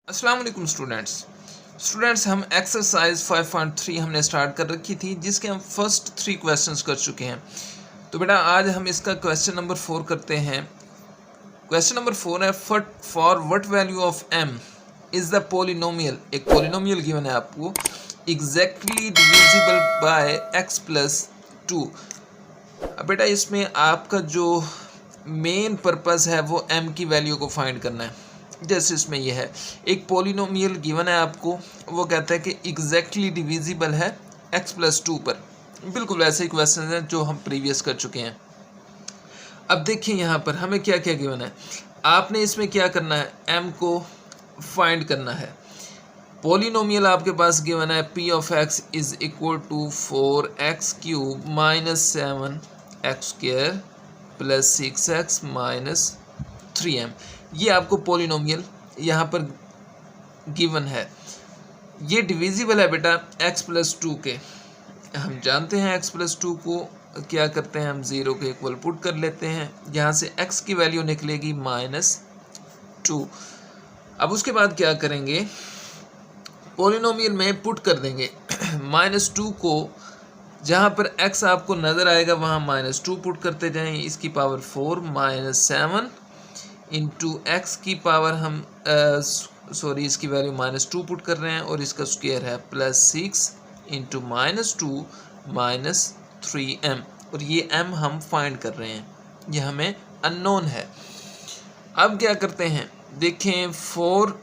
अस्सलाम वालेकुम स्टूडेंट्स हम एक्सरसाइज 5.3 हमने स्टार्ट कर रखी थी जिसके हम फर्स्ट 3 क्वेश्चंस कर चुके हैं। तो बेटा आज हम इसका क्वेश्चन नंबर 4 करते हैं। क्वेश्चन नंबर 4 है for what value of m is the polynomial. एक पोलिनोमियल गिवन है आपको exactly divisible by x plus 2। अब बेटा इसमें आपका जो मेन पर्पस है वो m की वैल्यू को फाइंड करना है। जैसे इसमें यह है एक पोलिनोमियल गिवन है आपको, वो कहता है कि एग्जैक्टली डिविजिबल है x प्लस 2 पर। बिल्कुल वैसे ही क्वेश्चन है जो हम प्रीवियस कर चुके हैं। अब देखिए यहाँ पर हमें क्या क्या गिवन है। आपने इसमें क्या करना है, m को फाइंड करना है। पोलिनोमियल आपके पास गिवन है p of x is equal to 4x cube minus 7x square plus 6x minus 3m। ये आपको पोलिनोमियल यहाँ पर गिवन है। ये डिविजिबल है बेटा x प्लस 2 के। हम जानते हैं x प्लस 2 को क्या करते हैं, हम 0 के इक्वल पुट कर लेते हैं। यहाँ से x की वैल्यू निकलेगी -2। अब उसके बाद क्या करेंगे, पोलिनोमियल में पुट कर देंगे -2 को, जहाँ पर x आपको नज़र आएगा वहाँ -2 पुट करते जाएं। इसकी पावर 4 -7 इंटू एक्स की पावर हम इसकी वैल्यू -2 पुट कर रहे हैं और इसका स्क्वायर है +6 इंटू -2 -3m। और ये m हम फाइंड कर रहे हैं, ये हमें अननोन है। अब क्या करते हैं, देखें 4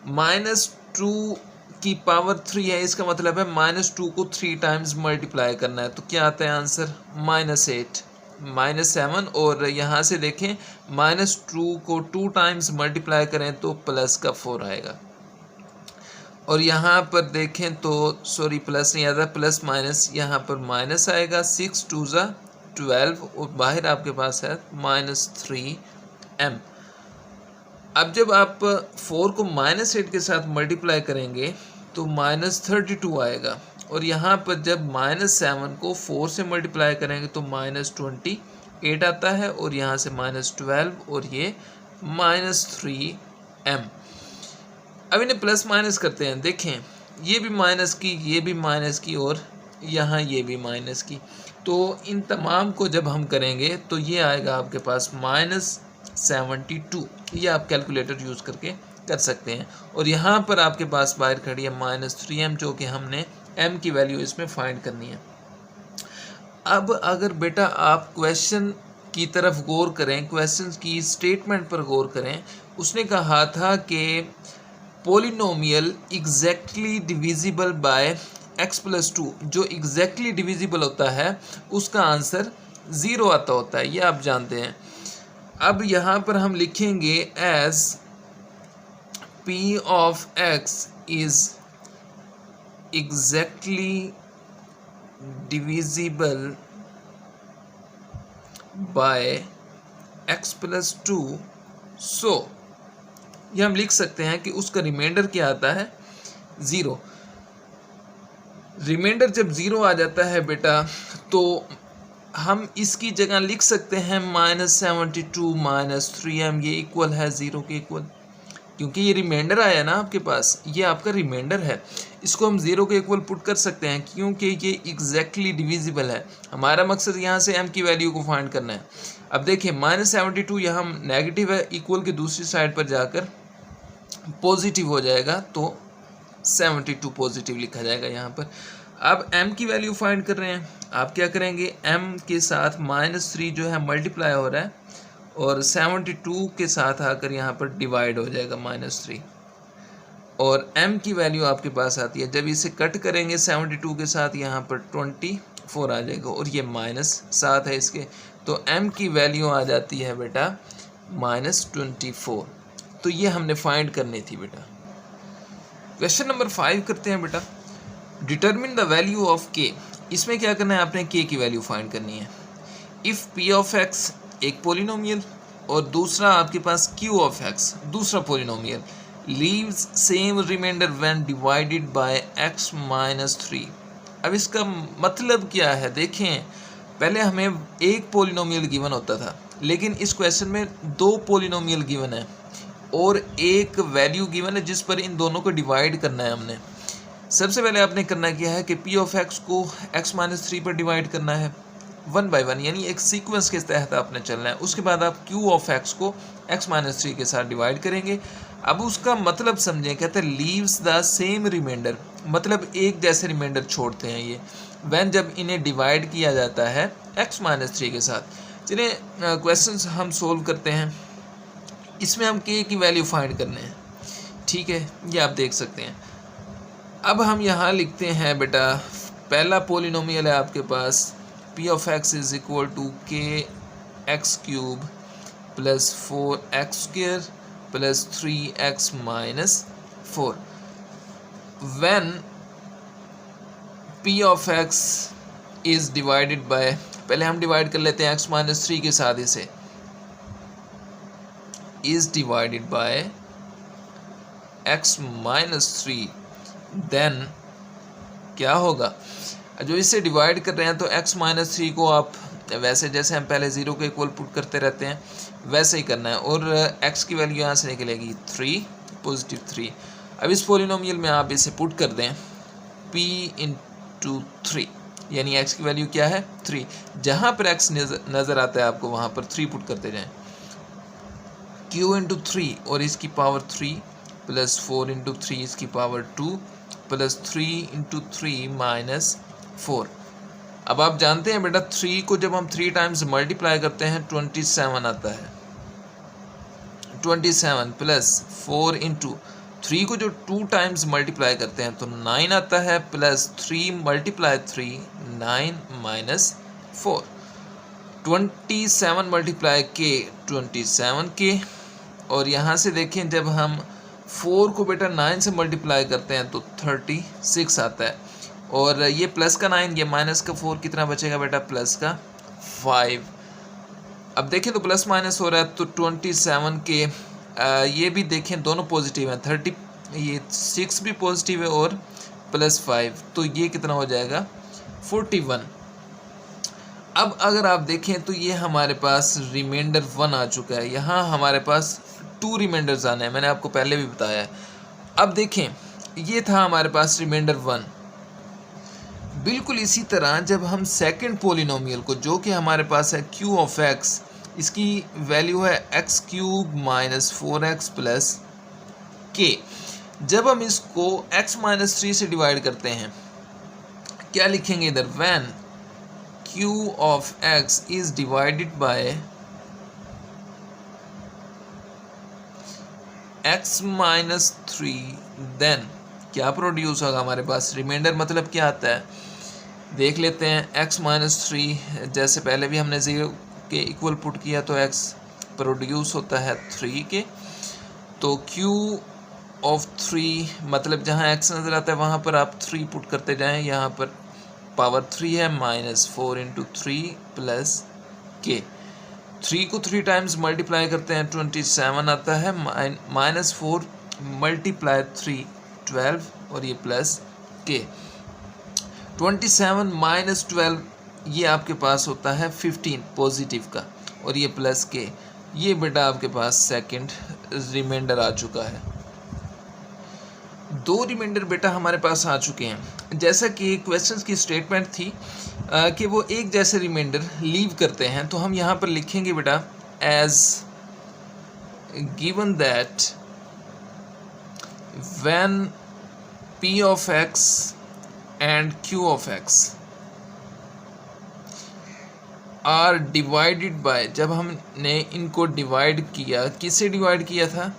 -2 की पावर 3 है, इसका मतलब है -2 को 3 टाइम्स मल्टीप्लाई करना है। तो क्या आता है आंसर -8 -7। और यहाँ से देखें -2 को 2 टाइम्स मल्टीप्लाई करें तो प्लस का 4 आएगा। और यहाँ पर देखें तो प्लस नहीं आता, प्लस माइनस यहाँ पर माइनस आएगा। 6 2 ज़ा 12 और बाहर आपके पास है -3m। अब जब आप 4 को -8 के साथ मल्टीप्लाई करेंगे तो -32 आएगा। और यहाँ पर जब -7 को 4 से मल्टीप्लाई करेंगे तो -28 आता है। और यहाँ से -12 और ये -3m। अब इन्हें प्लस माइनस करते हैं। देखें ये भी माइनस की, ये भी माइनस की और यहाँ ये भी माइनस की। तो इन तमाम को जब हम करेंगे तो ये आएगा आपके पास -72। ये आप कैलकुलेटर यूज़ करके कर सकते हैं। और यहाँ पर आपके पास बाहर खड़ी है -3m, जो कि हमने m की वैल्यू इसमें फाइंड करनी है। अब अगर बेटा आप क्वेश्चन की तरफ गौर करें, क्वेश्चन की स्टेटमेंट पर गौर करें, उसने कहा था कि polynomial exactly divisible by x plus 2। जो एग्जैक्टली डिविजिबल होता है उसका आंसर 0 आता होता है, ये आप जानते हैं। अब यहाँ पर हम लिखेंगे as p of x is exactly divisible by x plus 2। So ये हम लिख सकते हैं कि उसका रिमाइंडर क्या आता है, 0। रिमाइंडर जब 0 आ जाता है बेटा तो हम इसकी जगह लिख सकते हैं -72 -3m। ये इक्वल है 0 के इक्वल, क्योंकि ये रिमाइंडर आया ना आपके पास, ये आपका रिमाइंडर है। इसको हम 0 के इक्वल पुट कर सकते हैं क्योंकि ये एग्जैक्टली डिविजिबल है। हमारा मकसद यहाँ से m की वैल्यू को फाइंड करना है। अब देखिए -72 यहाँ नेगेटिव है, इक्वल की दूसरी साइड पर जाकर पॉजिटिव हो जाएगा तो 72 पॉजिटिव लिखा जाएगा यहाँ पर। अब m की वैल्यू फाइंड कर रहे हैं। आप क्या करेंगे, m के साथ -3 जो है मल्टीप्लाई हो रहा है और 72 के साथ आकर यहाँ पर डिवाइड हो जाएगा -3। और m की वैल्यू आपके पास आती है, जब इसे कट करेंगे 72 के साथ यहाँ पर 24 आ जाएगा और ये -7 है इसके, तो m की वैल्यू आ जाती है बेटा -24। तो ये हमने फाइंड करनी थी बेटा। क्वेश्चन नंबर 5 करते हैं बेटा। Determine the value of k। इसमें क्या करना है, आपने k की वैल्यू फाइंड करनी है। इफ़ p ऑफ x एक पोलिनोमियल और दूसरा आपके पास q ऑफ x दूसरा polynomial leaves same reminder when divided by x -3। अब इसका मतलब क्या है, देखें पहले हमें एक पोलिनोमियल गिवन होता था, लेकिन इस क्वेश्चन में 2 पोलिनोमियल गिवन है। और एक वैल्यू गिवन है जिस पर इन दोनों को डिवाइड करना है हमने। सबसे पहले आपने करना क्या है कि पी ऑफ एक्स को एक्स माइनस 3 पर डिवाइड करना है 1 बाई 1, यानी एक सीक्वेंस के तहत आपने चलना है। उसके बाद आप क्यू ऑफ एक्स को एक्स माइनस 3 के साथ डिवाइड करेंगे। अब उसका मतलब समझें, कहते हैं लीव्स द सेम रिमाइंडर, मतलब एक जैसे रिमाइंडर छोड़ते हैं ये व्हेन जब इन्हें डिवाइड किया जाता है एक्स माइनस 3 के साथ। चलिए क्वेश्चंस हम सोल्व करते हैं। इसमें हम के की वैल्यू फाइंड करने हैं, ठीक है, ये आप देख सकते हैं। अब हम यहाँ लिखते हैं बेटा, पहला पोलिनोमियल है आपके पास P of X is equal to K X cube plus 4x square plus 3x minus 4 when P of X is divided by, पहले हम डिवाइड कर लेते हैं x माइनस 3 के साथ, इसे is divided by x minus 3, then क्या होगा, जो इससे डिवाइड कर रहे हैं तो x माइनस 3 को आप वैसे जैसे हम पहले 0 के इक्वल पुट करते रहते हैं वैसे ही करना है, और x की वैल्यू यहाँ से निकलेगी 3 पॉजिटिव 3। अब इस पोलिनोमियल में आप इसे पुट कर दें p इंटू 3, यानी x की वैल्यू क्या है 3, जहाँ पर x नज़र आता है आपको वहाँ पर 3 पुट करते जाएं। q इंटू 3 और इसकी पावर 3 प्लस 4 इंटू 3 इसकी पावर 2 प्लस 3 इंटू 3 माइनस 4। अब आप जानते हैं बेटा 3 को जब हम 3 टाइम्स मल्टीप्लाई करते हैं 27 आता है, 27 प्लस 4 इंटू 3 को जो 2 टाइम्स मल्टीप्लाई करते हैं तो 9 आता है, प्लस 3 मल्टीप्लाई 3 9 माइनस 4, 27 मल्टीप्लाई के 27 के, और यहाँ से देखें जब हम 4 को बेटा 9 से मल्टीप्लाई करते हैं तो 36 आता है, और ये प्लस का 9 ये माइनस का 4 कितना बचेगा बेटा प्लस का 5। अब देखें तो प्लस माइनस हो रहा है तो 27 के ये भी देखें दोनों पॉजिटिव हैं, 30 ये 6 भी पॉजिटिव है और प्लस 5, तो ये कितना हो जाएगा 41। अब अगर आप देखें तो ये हमारे पास रिमाइंडर 1 आ चुका है, यहाँ हमारे पास 2 रिमाइंडर्स आने हैं, मैंने आपको पहले भी बताया है। अब देखें ये था हमारे पास रिमाइंडर 1। बिल्कुल इसी तरह जब हम सेकंड पोलिनोमियल को, जो कि हमारे पास है q ऑफ x, इसकी वैल्यू है x cube minus 4x plus k, जब हम इसको x माइनस 3 से डिवाइड करते हैं क्या लिखेंगे इधर, when q of x is divided by x minus 3, then क्या प्रोड्यूस होगा हमारे पास, रिमाइंडर मतलब क्या आता है देख लेते हैं। x माइनस 3 जैसे पहले भी हमने 0 के इक्वल पुट किया तो x प्रोड्यूस होता है 3 के, तो q ऑफ 3 मतलब जहाँ x नज़र आता है वहाँ पर आप 3 पुट करते जाएं, यहाँ पर पावर 3 है माइनस 4 इंटू 3 प्लस के, 3 को 3 टाइम्स मल्टीप्लाई करते हैं 27 आता है, माइनस 4 मल्टीप्लाई 3 12 और ये प्लस के, 27 माइनस 12 ये आपके पास होता है 15 पॉजिटिव का, और ये प्लस के, ये बेटा आपके पास सेकंड रिमाइंडर आ चुका है। 2 रिमाइंडर बेटा हमारे पास आ चुके हैं। जैसा कि क्वेश्चंस की स्टेटमेंट थी कि वो एक जैसे रिमाइंडर लीव करते हैं, तो हम यहाँ पर लिखेंगे बेटा as given that when p of x and q of x are divided by, जब हमने इनको डिवाइड किया, किससे डिवाइड किया था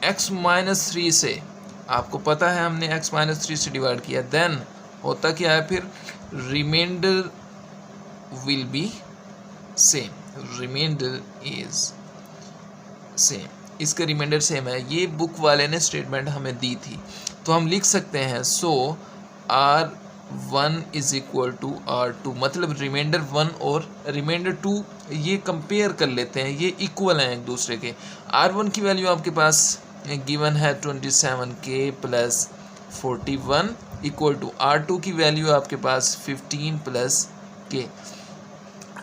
x माइनस 3 से, आपको पता है हमने x माइनस 3 से डिवाइड किया, देन होता क्या है फिर reminder will be same, reminder is same, इसका रिमाइंडर सेम है। ये बुक वाले ने स्टेटमेंट हमें दी थी, तो हम लिख सकते हैं सो R1 is equal to R2, मतलब रिमाइंडर 1 और रिमाइंडर 2 ये कंपेयर कर लेते हैं, ये इक्वल हैं एक दूसरे के। R1 की वैल्यू आपके पास गिवन है 27k plus 41 equal to R2 की वैल्यू आपके पास 15 प्लस k।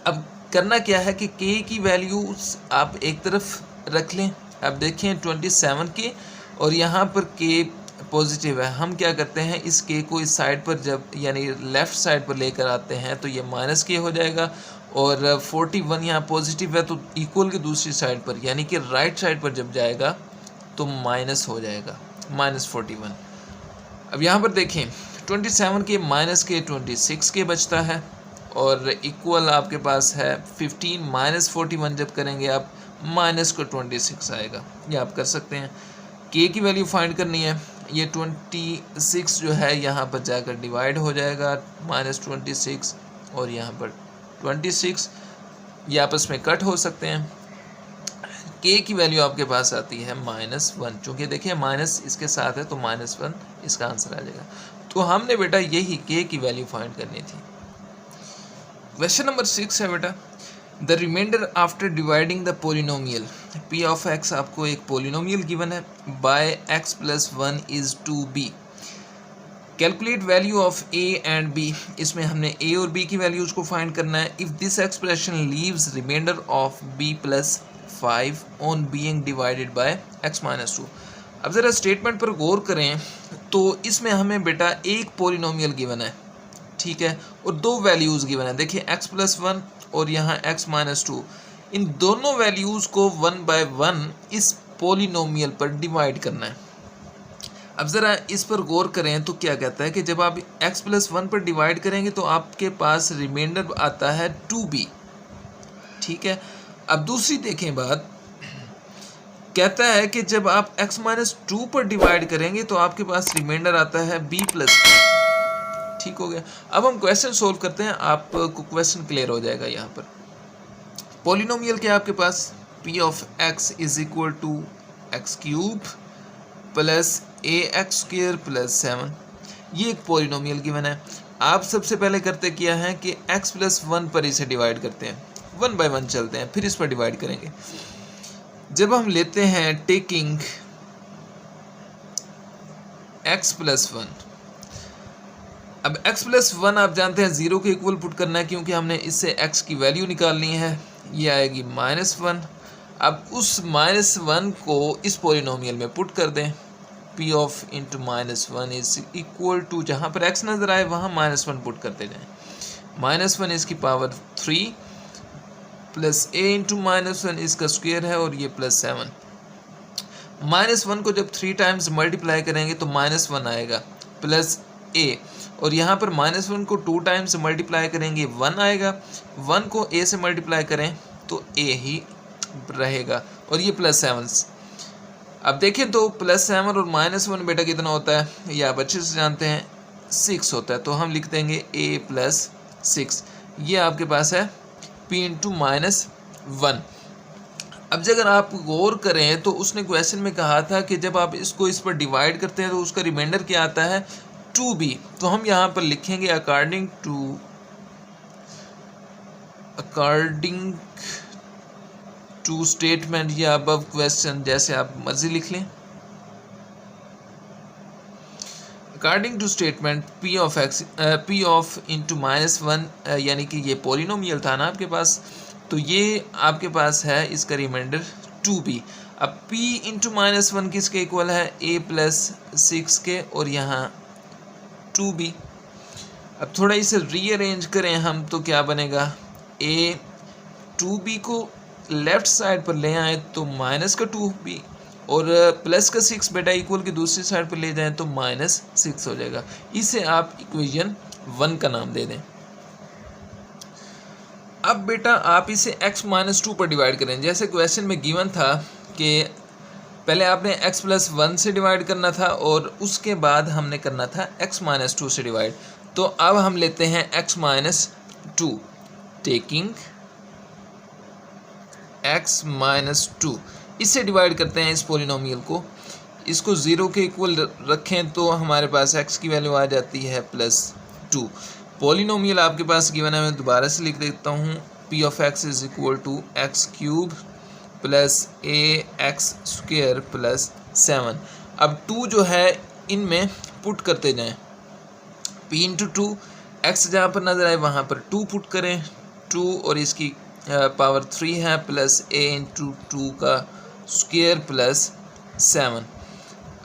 अब करना क्या है कि k की वैल्यू आप एक तरफ रख लें अब देखें 27 के और यहाँ पर के पॉजिटिव है, हम क्या करते हैं इस के को इस साइड पर जब यानी लेफ़्ट साइड पर लेकर आते हैं तो ये माइनस के हो जाएगा, और 41 यहाँ पॉजिटिव है तो इक्वल की दूसरी साइड पर यानी कि राइट साइड पर जब जाएगा तो माइनस हो जाएगा, -41। अब यहाँ पर देखें 27 के माइनस के 26 के बचता है, और इक्वल आपके पास है 15 -41 जब करेंगे आप माइनस को 26 आएगा। ये आप कर सकते हैं। के की वैल्यू फाइंड करनी है, ये 26 जो है यहाँ पर जाकर डिवाइड हो जाएगा, -26 और यहाँ पर 26, ये आपस में कट हो सकते हैं। के की वैल्यू आपके पास आती है -1, चूँकि देखिए माइनस इसके साथ है तो -1 इसका आंसर आ जाएगा। तो हमने बेटा यही के की वैल्यू फाइंड करनी थी। क्वेश्चन नंबर 6 है बेटा, the reminder after dividing the polynomial p of x, आपको एक पोलिनोमियल गिवन है, by x + 1 is 2b, calculate value of a and b, इसमें हमने a और b की वैल्यूज को फाइंड करना है। If this expression leaves reminder of b + 5 on being divided by x - 2। अब ज़रा स्टेटमेंट पर गौर करें तो इसमें हमें बेटा एक पोलिनोमियल गिवन है, ठीक है, और दो वैल्यूज़ गिवन है। देखिए x + 1 और यहाँ x - 2, इन दोनों वैल्यूज़ को 1/1 इस पोलिनोमियल पर डिवाइड करना है। अब ज़रा इस पर गौर करें तो क्या कहता है कि जब आप x + 1 पर डिवाइड करेंगे तो आपके पास रिमाइंडर आता है 2b, ठीक है। अब दूसरी देखें बात, कहता है कि जब आप x - 2 पर डिवाइड करेंगे तो आपके पास रिमाइंडर आता है b + 2, ठीक हो गया। अब हम क्वेश्चन सोल्व करते हैं, आपको क्वेश्चन क्लियर हो जाएगा। यहाँ पर पॉलिनोमियल क्या है आपके पास, p of x is equal to x³ plus ax² plus 7, ये एक पॉलिनोमियल गिवन है। आप सबसे पहले करते क्या है कि x + 1 पर इसे डिवाइड करते हैं, 1/1 चलते हैं, फिर इस पर डिवाइड करेंगे। जब हम लेते हैं टेकिंग x + 1, अब x + 1 आप जानते हैं 0 के इक्वल पुट करना है, क्योंकि हमने इससे x की वैल्यू निकालनी है, ये आएगी -1। अब उस -1 को इस पोलिनोमियल में पुट कर दें, p of into -1 is equal to, जहाँ पर x नज़र आए वहाँ -1 पुट करते जाएं, -1 इसकी पावर 3 प्लस a इंटू -1 इसका स्क्वायर है और ये +7। -1 को जब 3 टाइम्स मल्टीप्लाई करेंगे तो -1 आएगा प्लस a, और यहाँ पर -1 को 2 टाइम्स मल्टीप्लाई करेंगे 1 आएगा, 1 को a से मल्टीप्लाई करें तो a ही रहेगा, और ये +7। अब देखें तो +7 और -1 बेटा कितना होता है, ये आप अच्छे से जानते हैं, 6 होता है। तो हम लिख देंगे a + 6, ये आपके पास है p इंटू -1। अब अगर आप गौर करें तो उसने क्वेश्चन में कहा था कि जब आप इसको इस पर डिवाइड करते हैं तो उसका रिमाइंडर क्या आता है, 2b। तो हम यहाँ पर लिखेंगे अकॉर्डिंग टू स्टेटमेंट या अबव क्वेश्चन, जैसे आप मर्जी लिख लें। According to statement p of into -1, यानी कि ये पॉलिनोमियल था ना आपके पास, तो ये आपके पास है इसका रिमाइंडर 2b। अब p इंटू -1 किसके इक्वल है, a + 6 के, और यहाँ 2b। अब थोड़ा इसे रीअरेंज करें हम तो क्या बनेगा, a 2b को लेफ्ट साइड पर ले आए तो -2b, और प्लस का 6 बेटा इक्वल की दूसरी साइड पर ले जाएं तो -6 हो जाएगा। इसे आप इक्वेशन 1 का नाम दे दें। अब बेटा आप इसे x - 2 पर डिवाइड करें, जैसे क्वेश्चन में गिवन था कि पहले आपने x + 1 से डिवाइड करना था और उसके बाद हमने करना था x - 2 से डिवाइड। तो अब हम लेते हैं x - 2, टेकिंग x - 2, इससे डिवाइड करते हैं इस पोलिनोमियल को। इसको 0 के इक्वल रखें तो हमारे पास x की वैल्यू आ जाती है +2। पोलिनोमियल आपके पास गिवन है, मैं दोबारा से लिख देता हूँ, p of x is equal to x³ plus ax² plus 7। अब 2 जो है इनमें पुट करते जाएं, p इंटू 2, x जहाँ पर नज़र आए वहाँ पर 2 पुट करें, 2 और इसकी पावर 3 है, प्लस a इंटू 2 का स्क्वायर प्लस 7।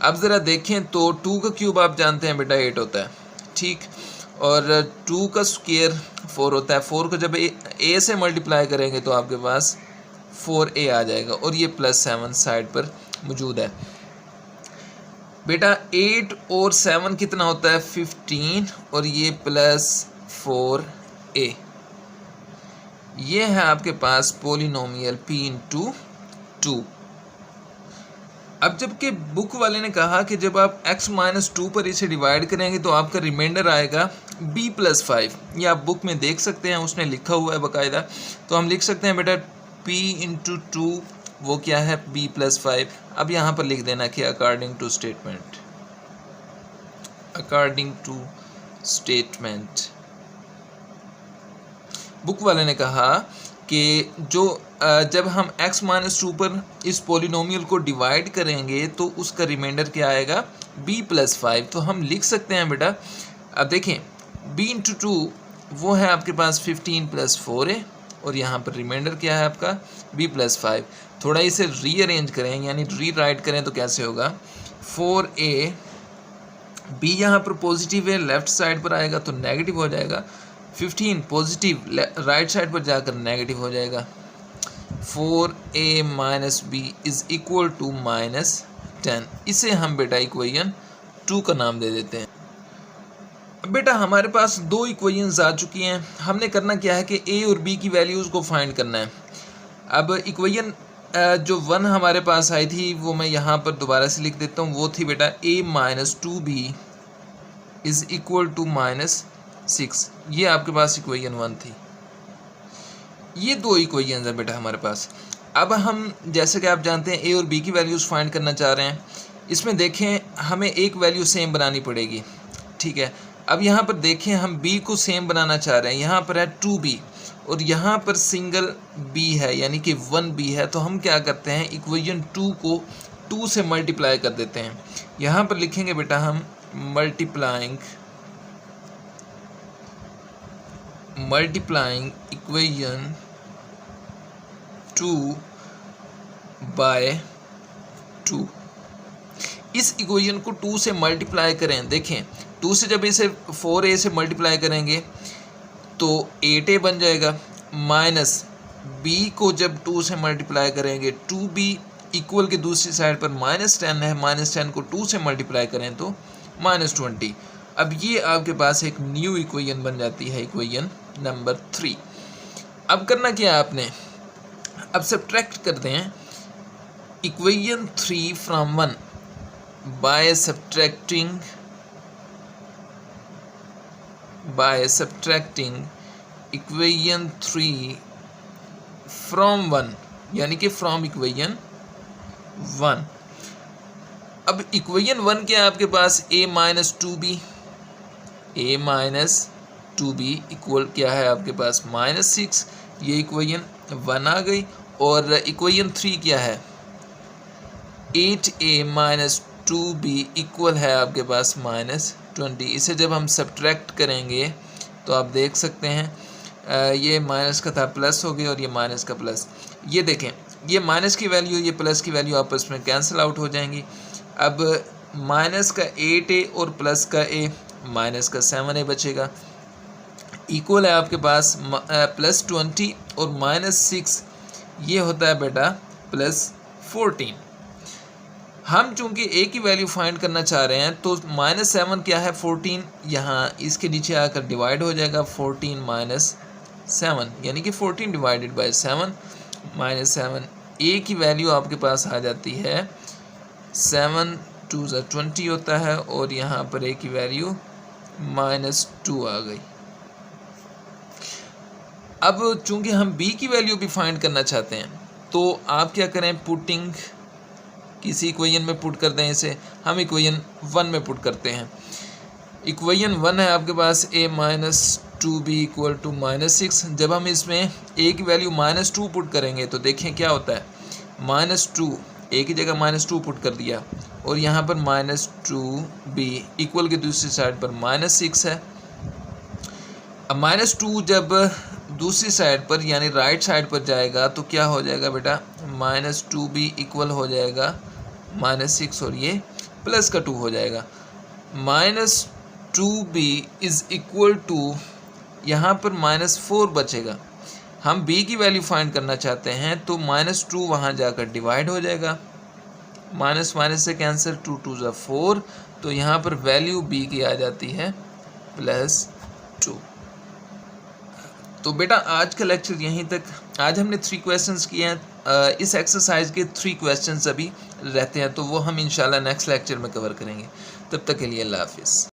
अब ज़रा देखें तो 2 का क्यूब आप जानते हैं बेटा 8 होता है, ठीक, और 2 का स्क्वायर 4 होता है। 4 को जब ए से मल्टीप्लाई करेंगे तो आपके पास 4a आ जाएगा, और ये प्लस 7 साइड पर मौजूद है। बेटा 8 और 7 कितना होता है 15, और ये प्लस 4a। ये है आपके पास पोलिनोमियल p इंटू 2। अब जबकि बुक वाले ने कहा कि जब आप x माइनस 2 पर इसे डिवाइड करेंगे तो आपका रिमाइंडर आएगा b प्लस 5। ये आप बुक में देख सकते हैं, उसने लिखा हुआ है बाकायदा। तो हम लिख सकते हैं बेटा p इंटू 2 वो क्या है b प्लस 5। अब यहाँ पर लिख देना कि according to statement, according to statement. Book वाले ने कहा कि जो जब हम x माइनस 2 पर इस पोलिनोमियल को डिवाइड करेंगे तो उसका रिमाइंडर क्या आएगा b प्लस 5। तो हम लिख सकते हैं बेटा, अब देखें b इंटू 2 वो है आपके पास 15 प्लस 4a, और यहाँ पर रिमाइंडर क्या है आपका b प्लस 5। थोड़ा इसे रीअरेंज करें यानी री राइट करें तो कैसे होगा 4a, b यहाँ पर पॉजिटिव है, लेफ्ट साइड पर आएगा तो नेगेटिव हो जाएगा। 15 पॉजिटिव राइट साइड पर जाकर नेगेटिव हो जाएगा। 4a minus b is equal to minus 10। इसे हम बेटा इक्वेशन 2 का नाम दे देते हैं। अब बेटा हमारे पास दो इक्वेशंस आ चुकी हैं। हमने करना क्या है कि a और b की वैल्यूज़ को फाइंड करना है। अब इक्वेशन जो 1 हमारे पास आई थी वो मैं यहाँ पर दोबारा से लिख देता हूँ। वो थी बेटा a minus 2b is equal to minus 6। ये आपके पास इक्वेशन 1 थी। ये दो इक्वेशंस हैं बेटा हमारे पास। अब हम जैसे कि आप जानते हैं a और b की वैल्यूज़ फाइंड करना चाह रहे हैं। इसमें देखें हमें एक वैल्यू सेम बनानी पड़ेगी, ठीक है। अब यहाँ पर देखें हम b को सेम बनाना चाह रहे हैं। यहाँ पर है 2b और यहाँ पर सिंगल b है यानी कि 1b है। तो हम क्या करते हैं इक्वेशन 2 को 2 से मल्टीप्लाई कर देते हैं। यहाँ पर लिखेंगे बेटा हम मल्टीप्लाइंग इक्वेशन 2 बाय 2। इस इक्वेशन को 2 से मल्टीप्लाई करें। देखें 2 से जब इसे 4a से मल्टीप्लाई करेंगे तो 8a बन जाएगा, माइनस b को जब 2 से मल्टीप्लाई करेंगे 2b इक्वल के दूसरी साइड पर माइनस 10 है, माइनस 10 को 2 से मल्टीप्लाई करें तो माइनस 20। अब ये आपके पास एक न्यू इक्वेशन बन जाती है, इक्वेशन नंबर 3। अब करना क्या है आपने, अब सब्ट्रैक्ट करते हैं equation 3 from 1 by subtracting equation 3 from 1 यानी कि फ्रॉम इक्वेशन 1। अब इक्वेशन 1 क्या है आपके पास a माइनस 2b इक्वल क्या है आपके पास माइनस 6। ये इक्वेशन 1 आ गई। और इक्वेशन 3 क्या है 8a माइनस 2b इक्वल है आपके पास माइनस 20। इसे जब हम सब्ट्रैक्ट करेंगे तो आप देख सकते हैं ये माइनस का था प्लस हो गया और ये माइनस का प्लस। ये देखें ये माइनस की वैल्यू ये प्लस की वैल्यू आपस में कैंसिल आउट हो जाएंगी। अब माइनस का 8a और प्लस का a, माइनस का 7a बचेगा। इक्वल है आपके पास प्लस 20 और माइनस 6 ये होता है बेटा प्लस 14। हम चूंकि a की वैल्यू फाइंड करना चाह रहे हैं तो माइनस 7 क्या है 14, यहाँ इसके नीचे आकर डिवाइड हो जाएगा 14 माइनस 7 यानी कि 14 डिवाइडेड बाय 7 माइनस 7। a की वैल्यू आपके पास आ जाती है 7 2 20 होता है और यहाँ पर a की वैल्यू माइनस 2 आ गई। अब चूंकि हम b की वैल्यू भी फाइंड करना चाहते हैं तो आप क्या करें पुटिंग किसी इक्वेशन में पुट कर दें। इसे हम इक्वेशन 1 में पुट करते हैं। इक्वेशन 1 है आपके पास a minus 2b equal to minus 6। जब हम इसमें a की वैल्यू माइनस 2 पुट करेंगे तो देखें क्या होता है माइनस 2 a की जगह माइनस 2 पुट कर दिया और यहाँ पर माइनस 2b इक्वल के दूसरी साइड पर माइनस 6 है। अब माइनस 2 जब दूसरी साइड पर यानी राइट साइड पर जाएगा तो क्या हो जाएगा बेटा माइनस 2b इक्वल हो जाएगा -6 और ये प्लस का 2 हो जाएगा। -2b इज़ इक्वल टू, यहाँ पर -4 बचेगा। हम b की वैल्यू फाइंड करना चाहते हैं तो -2 वहाँ जाकर डिवाइड हो जाएगा, माइनस माइनस से कैंसिल, 2 2 ज़ा 4, तो यहाँ पर वैल्यू b की आ जाती है +2। तो बेटा आज का लेक्चर यहीं तक। आज हमने 3 क्वेश्चंस किए हैं। इस एक्सरसाइज के 3 क्वेश्चंस अभी रहते हैं, तो वो हम इंशाल्लाह नेक्स्ट लेक्चर में कवर करेंगे। तब तक के लिए अल्लाह हाफिज़।